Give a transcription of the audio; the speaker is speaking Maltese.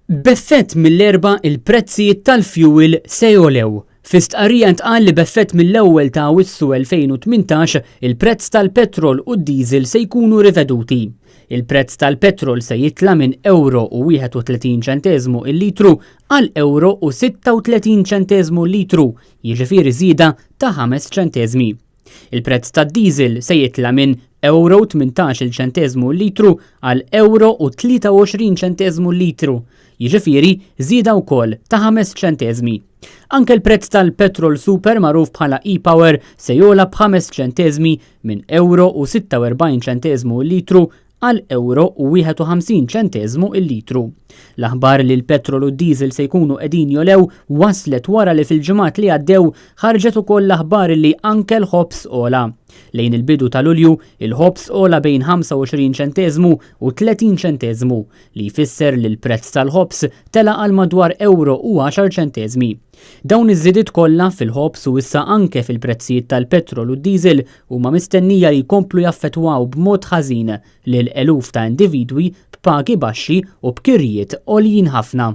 B'effett mill-erba' il-prezzijiet tal-fuel se jogħlew. Fi stqarrija ntqal li b'effett mill-ewwel ta' Awwissu 2018 il-prezz tal-petrol u d-diesel se jkunu riveduti. Il-prezz tal-petrol se jitla minn €1.31 il-litru għal €1.36 il-litru, jiġifieri żieda ta' 5 ċenteżmi. Il-prezz tad-diesel se jitla minn €18 il-litru għal €23 il-litru, jiġifieri żieda wkoll ta' 5 ċenteżmi. Anke l-prezz tal-petrol super magħruf bħala e-power se jogħla b'5 ċenteżmi minn €46 il-litru għal €51 il-litru. L-aħbar li l-petrol u d-diesel se jkunu qegħdin jogħlew waslet wara li fil-ġimgħat li għaddew ħarġet ukoll l-aħbar li anke l-ħobs ogħla. Lejn il-bidu ta' Lulju, il-ħobs ogħla bejn 25 ċenteżmu u 30 ċenteżmu li jfisser li l-prezz tal-ħobs tela għal madwar €10 ċenteżmi. Dawn iż-żidiet kollha fil-ħobs u issa anke fil-prezzijiet tal-petrol u d-diesel huma mistennija li jkomplu jaffettwaw b'mod ħażin lil eluf ta' individwi b'pagi baxxi u b'kirrijiet għoljin ħafna.